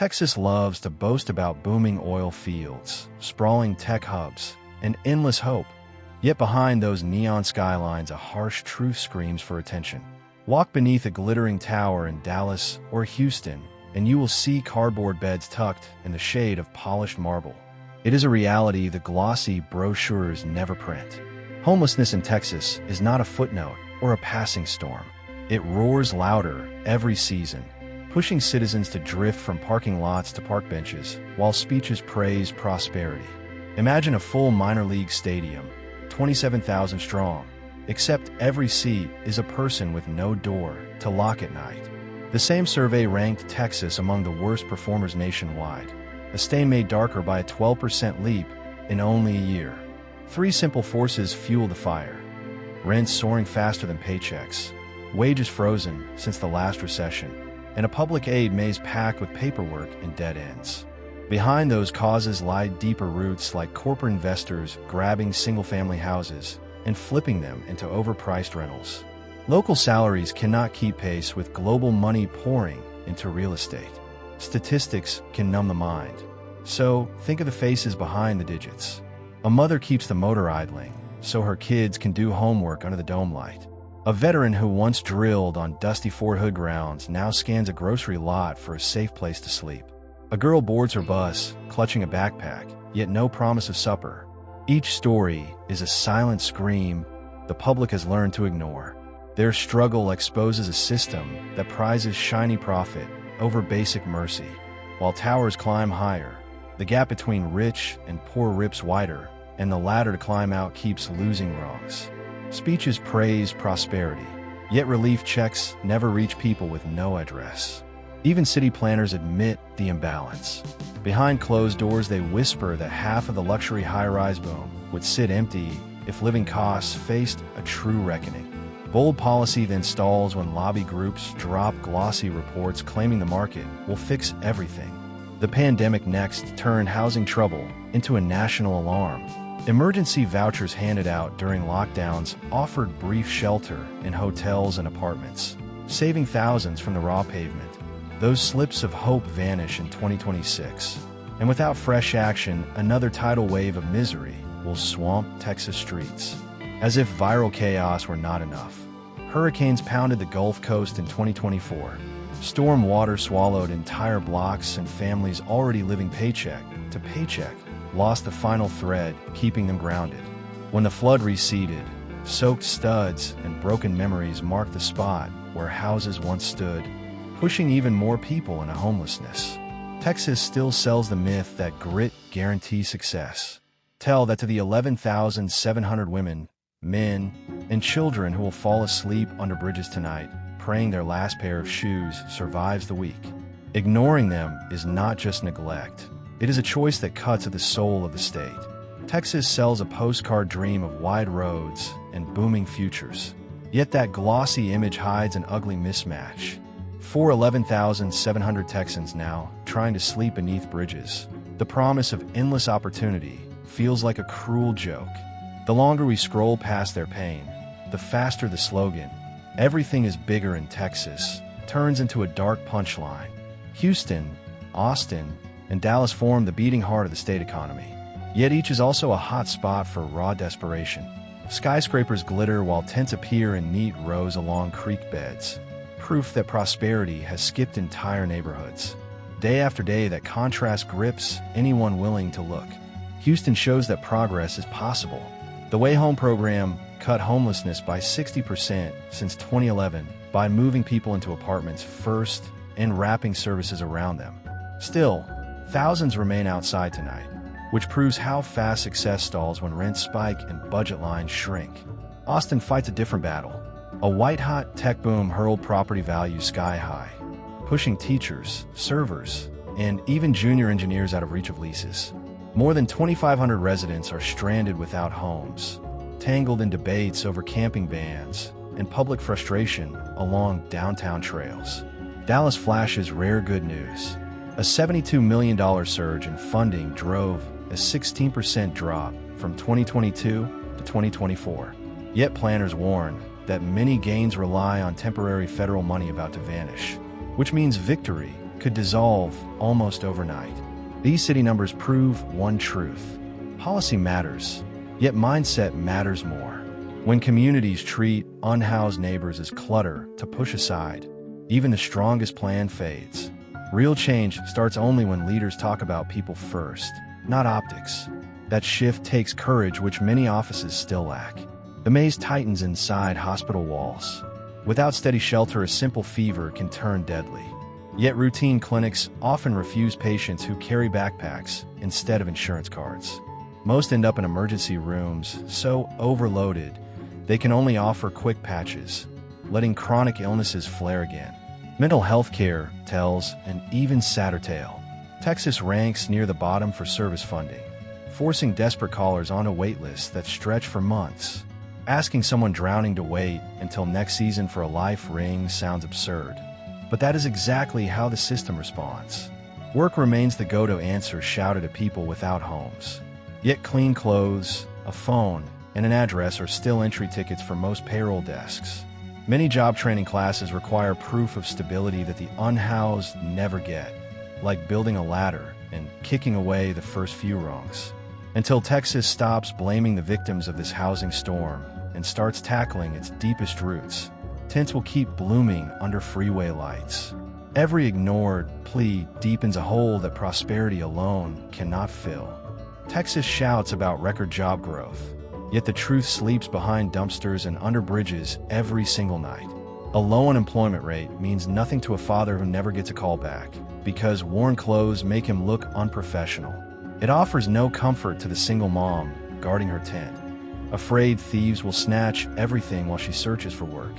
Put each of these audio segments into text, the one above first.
Texas loves to boast about booming oil fields, sprawling tech hubs, and endless hope. Yet behind those neon skylines, a harsh truth screams for attention. Walk beneath a glittering tower in Dallas or Houston, and you will see cardboard beds tucked in the shade of polished marble. It is a reality the glossy brochures never print. Homelessness in Texas is not a footnote or a passing storm. It roars louder every season, pushing citizens to drift from parking lots to park benches while speeches praise prosperity. Imagine a full minor league stadium, 27,000 strong, except every seat is a person with no door to lock at night. The same survey ranked Texas among the worst performers nationwide, a stain made darker by a 12% leap in only a year. Three simple forces fuel the fire: rents soaring faster than paychecks, wages frozen since the last recession, and a public aid maze packed with paperwork and dead ends. Behind those causes lie deeper roots, like corporate investors grabbing single-family houses and flipping them into overpriced rentals. Local salaries cannot keep pace with global money pouring into real estate. Statistics can numb the mind. So, think of the faces behind the digits. A mother keeps the motor idling so her kids can do homework under the dome light. A veteran who once drilled on dusty Fort Hood grounds now scans a grocery lot for a safe place to sleep. A girl boards her bus, clutching a backpack, yet no promise of supper. Each story is a silent scream the public has learned to ignore. Their struggle exposes a system that prizes shiny profit over basic mercy. While towers climb higher, the gap between rich and poor rips wider, and the ladder to climb out keeps losing rungs. Speeches praise prosperity, yet relief checks never reach people with no address. Even city planners admit the imbalance. Behind closed doors, they whisper that half of the luxury high-rise boom would sit empty if living costs faced a true reckoning. Bold policy then stalls when lobby groups drop glossy reports claiming the market will fix everything. The pandemic next turned housing trouble into a national alarm. Emergency vouchers handed out during lockdowns offered brief shelter in hotels and apartments, saving thousands from the raw pavement. Those slips of hope vanish in 2026, and without fresh action, another tidal wave of misery will swamp Texas streets. As if viral chaos were not enough, hurricanes pounded the Gulf Coast in 2024. Storm water swallowed entire blocks, and families already living paycheck to paycheck lost the final thread keeping them grounded. When the flood receded, soaked studs and broken memories marked the spot where houses once stood, pushing even more people into homelessness. Texas still sells the myth that grit guarantees success. Tell that to the 11,700 women, men, and children who will fall asleep under bridges tonight, praying their last pair of shoes survives the week. Ignoring them is not just neglect. It is a choice that cuts at the soul of the state. Texas sells a postcard dream of wide roads and booming futures. Yet that glossy image hides an ugly mismatch. For 11,700 Texans now trying to sleep beneath bridges, the promise of endless opportunity feels like a cruel joke. The longer we scroll past their pain, the faster the slogan, "Everything is bigger in Texas," turns into a dark punchline. Houston, Austin, and Dallas form the beating heart of the state economy. Yet each is also a hot spot for raw desperation. Skyscrapers glitter while tents appear in neat rows along creek beds, proof that prosperity has skipped entire neighborhoods. Day after day, that contrast grips anyone willing to look. Houston shows that progress is possible. The Way Home program cut homelessness by 60% since 2011 by moving people into apartments first and wrapping services around them. Still, thousands remain outside tonight, which proves how fast success stalls when rents spike and budget lines shrink. Austin fights a different battle. A white-hot tech boom hurled property values sky high, pushing teachers, servers, and even junior engineers out of reach of leases. More than 2,500 residents are stranded without homes, tangled in debates over camping bans and public frustration along downtown trails. Dallas flashes rare good news. A $72 million surge in funding drove a 16% drop from 2022 to 2024. Yet planners warn that many gains rely on temporary federal money about to vanish, which means victory could dissolve almost overnight. These city numbers prove one truth: policy matters, yet mindset matters more. When communities treat unhoused neighbors as clutter to push aside, even the strongest plan fades. Real change starts only when leaders talk about people first, not optics. That shift takes courage, which many offices still lack. The maze tightens inside hospital walls. Without steady shelter, a simple fever can turn deadly. Yet routine clinics often refuse patients who carry backpacks instead of insurance cards. Most end up in emergency rooms, so overloaded, they can only offer quick patches, letting chronic illnesses flare again. Mental health care tells an even sadder tale. Texas ranks near the bottom for service funding, forcing desperate callers onto wait lists that stretch for months. Asking someone drowning to wait until next season for a life ring sounds absurd. But that is exactly how the system responds. Work remains the go-to answer shouted at people without homes. Yet clean clothes, a phone, and an address are still entry tickets for most payroll desks. Many job training classes require proof of stability that the unhoused never get, like building a ladder and kicking away the first few rungs. Until Texas stops blaming the victims of this housing storm and starts tackling its deepest roots, tents will keep blooming under freeway lights. Every ignored plea deepens a hole that prosperity alone cannot fill. Texas shouts about record job growth, yet the truth sleeps behind dumpsters and under bridges every single night. A low unemployment rate means nothing to a father who never gets a call back, because worn clothes make him look unprofessional. It offers no comfort to the single mom guarding her tent, afraid thieves will snatch everything while she searches for work.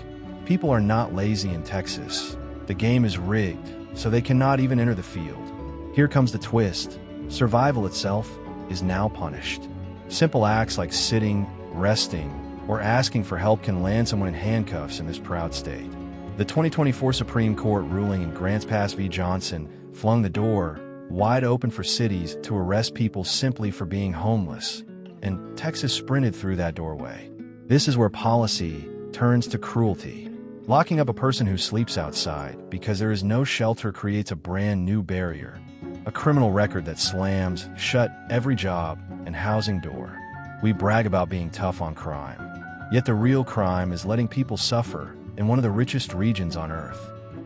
People are not lazy in Texas. The game is rigged, so they cannot even enter the field. Here comes the twist. Survival itself is now punished. Simple acts like sitting, resting, or asking for help can land someone in handcuffs in this proud state. The 2024 Supreme Court ruling in Grants Pass v. Johnson flung the door wide open for cities to arrest people simply for being homeless, and Texas sprinted through that doorway. This is where policy turns to cruelty. Locking up a person who sleeps outside because there is no shelter creates a brand new barrier, a criminal record that slams shut every job and housing door. We brag about being tough on crime, yet the real crime is letting people suffer in one of the richest regions on earth.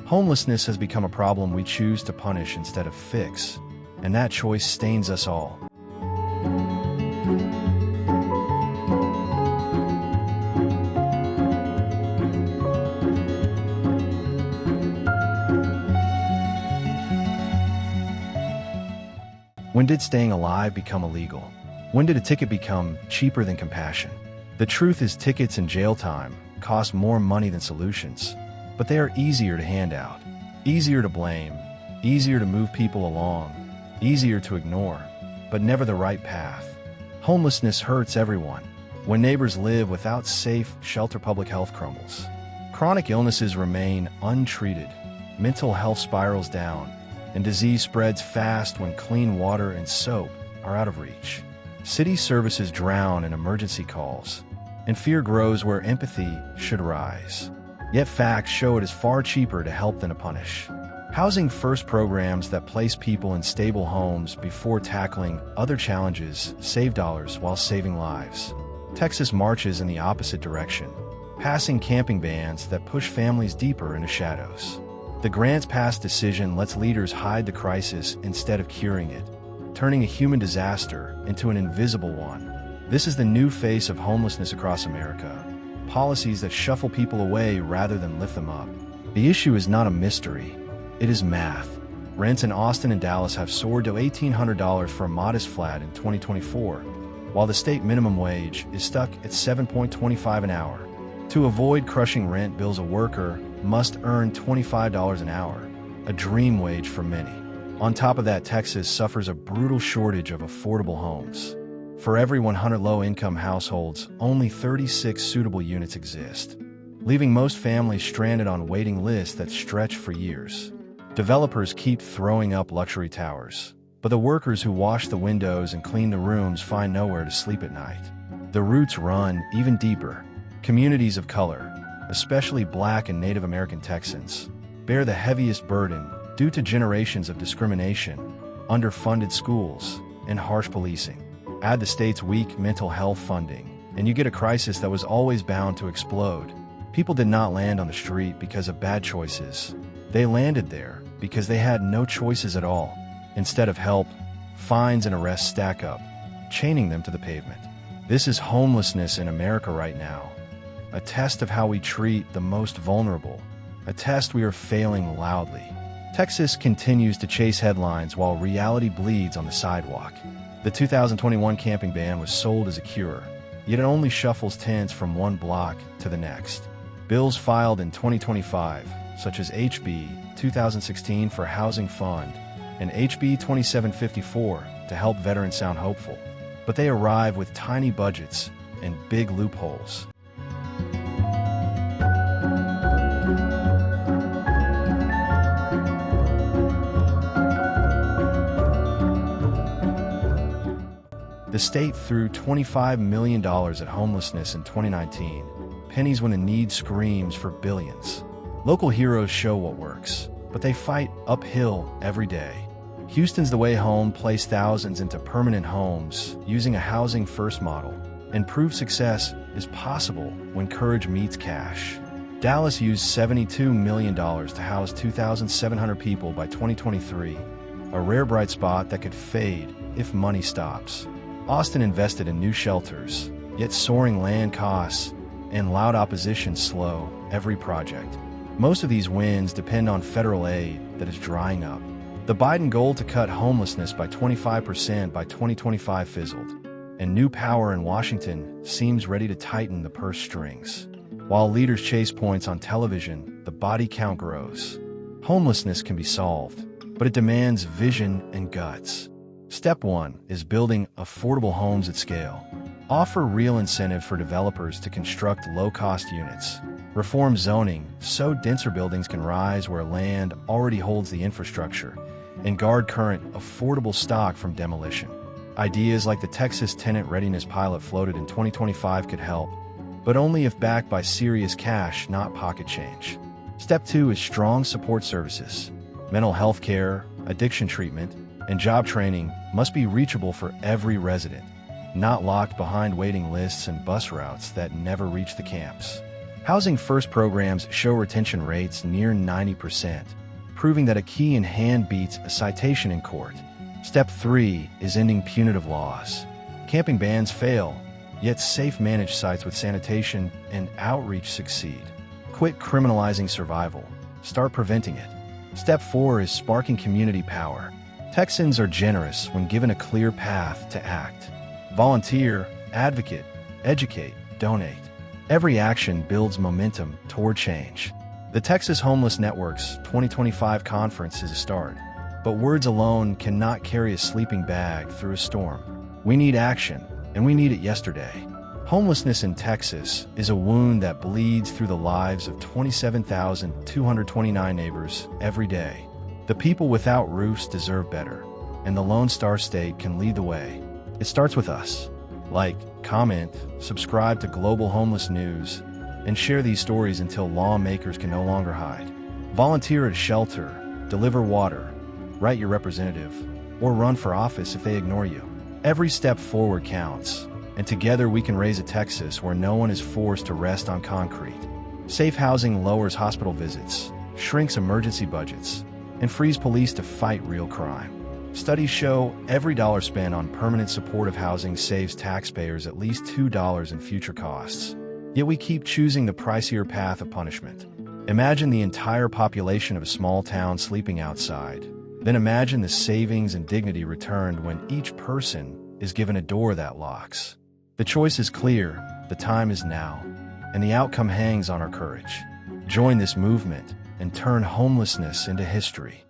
Homelessness has become a problem we choose to punish instead of fix, and that choice stains us all. When did staying alive become illegal? When did a ticket become cheaper than compassion? The truth is, tickets and jail time cost more money than solutions, but they are easier to hand out, easier to blame, easier to move people along, easier to ignore, but never the right path. Homelessness hurts everyone. When neighbors live without safe shelter, public health crumbles. Chronic illnesses remain untreated, mental health spirals down, and disease spreads fast when clean water and soap are out of reach. City services drown in emergency calls, and fear grows where empathy should rise. Yet facts show it is far cheaper to help than to punish. Housing first programs that place people in stable homes before tackling other challenges save dollars while saving lives. Texas marches in the opposite direction, passing camping bans that push families deeper into shadows. The Grants Pass decision lets leaders hide the crisis instead of curing it, turning a human disaster into an invisible one. This is the new face of homelessness across America. Policies that shuffle people away rather than lift them up. The issue is not a mystery, it is math. Rents in Austin and Dallas have soared to $1,800 for a modest flat in 2024, while the state minimum wage is stuck at $7.25 an hour. To avoid crushing rent bills, a worker must earn $25 an hour, a dream wage for many. On top of that, Texas suffers a brutal shortage of affordable homes. For every 100 low-income households, only 36 suitable units exist, leaving most families stranded on waiting lists that stretch for years. Developers keep throwing up luxury towers, but the workers who wash the windows and clean the rooms find nowhere to sleep at night. The roots run even deeper. Communities of color, especially Black and Native American Texans, bear the heaviest burden due to generations of discrimination, underfunded schools, and harsh policing. Add the state's weak mental health funding, and you get a crisis that was always bound to explode. People did not land on the street because of bad choices. They landed there because they had no choices at all. Instead of help, fines and arrests stack up, chaining them to the pavement. This is homelessness in America right now. A test of how we treat the most vulnerable. A test we are failing loudly. Texas continues to chase headlines while reality bleeds on the sidewalk. The 2021 camping ban was sold as a cure, yet it only shuffles tents from one block to the next. Bills filed in 2025, such as HB 2016 for Housing Fund and HB 2754 to help veterans sound hopeful, but they arrive with tiny budgets and big loopholes. The state threw $25 million at homelessness in 2019, pennies when a need screams for billions. Local heroes show what works, but they fight uphill every day. Houston's The Way Home placed thousands into permanent homes using a housing-first model, and proved success is possible when courage meets cash. Dallas used $72 million to house 2,700 people by 2023, a rare bright spot that could fade if money stops. Austin invested in new shelters, yet soaring land costs and loud opposition slow every project. Most of these wins depend on federal aid that is drying up. The Biden goal to cut homelessness by 25% by 2025 fizzled, and new power in Washington seems ready to tighten the purse strings. While leaders chase points on television, the body count grows. Homelessness can be solved, but it demands vision and guts. Step 1 is building affordable homes at scale. Offer real incentive for developers to construct low-cost units. Reform zoning so denser buildings can rise where land already holds the infrastructure, and guard current affordable stock from demolition. Ideas like the Texas Tenant Readiness Pilot floated in 2025 could help, but only if backed by serious cash, not pocket change. Step 2 is strong support services. Mental health care, addiction treatment, and job training must be reachable for every resident, not locked behind waiting lists and bus routes that never reach the camps. Housing First programs show retention rates near 90%, proving that a key in hand beats a citation in court. Step 3 is ending punitive laws. Camping bans fail, yet safe managed sites with sanitation and outreach succeed. Quit criminalizing survival. Start preventing it. Step 4 is sparking community power. Texans are generous when given a clear path to act. Volunteer, advocate, educate, donate. Every action builds momentum toward change. The Texas Homeless Network's 2025 conference is a start, but words alone cannot carry a sleeping bag through a storm. We need action, and we need it yesterday. Homelessness in Texas is a wound that bleeds through the lives of 27,229 neighbors every day. The people without roofs deserve better, and the Lone Star State can lead the way. It starts with us. Like, comment, subscribe to Global Homeless News, and share these stories until lawmakers can no longer hide. Volunteer at a shelter, deliver water, write your representative, or run for office if they ignore you. Every step forward counts, and together we can raise a Texas where no one is forced to rest on concrete. Safe housing lowers hospital visits, shrinks emergency budgets, and frees police to fight real crime. Studies show every dollar spent on permanent supportive housing saves taxpayers at least $2 in future costs. Yet we keep choosing the pricier path of punishment. Imagine the entire population of a small town sleeping outside. Then imagine the savings and dignity returned when each person is given a door that locks. The choice is clear, the time is now, and the outcome hangs on our courage. Join this movement and turn homelessness into history.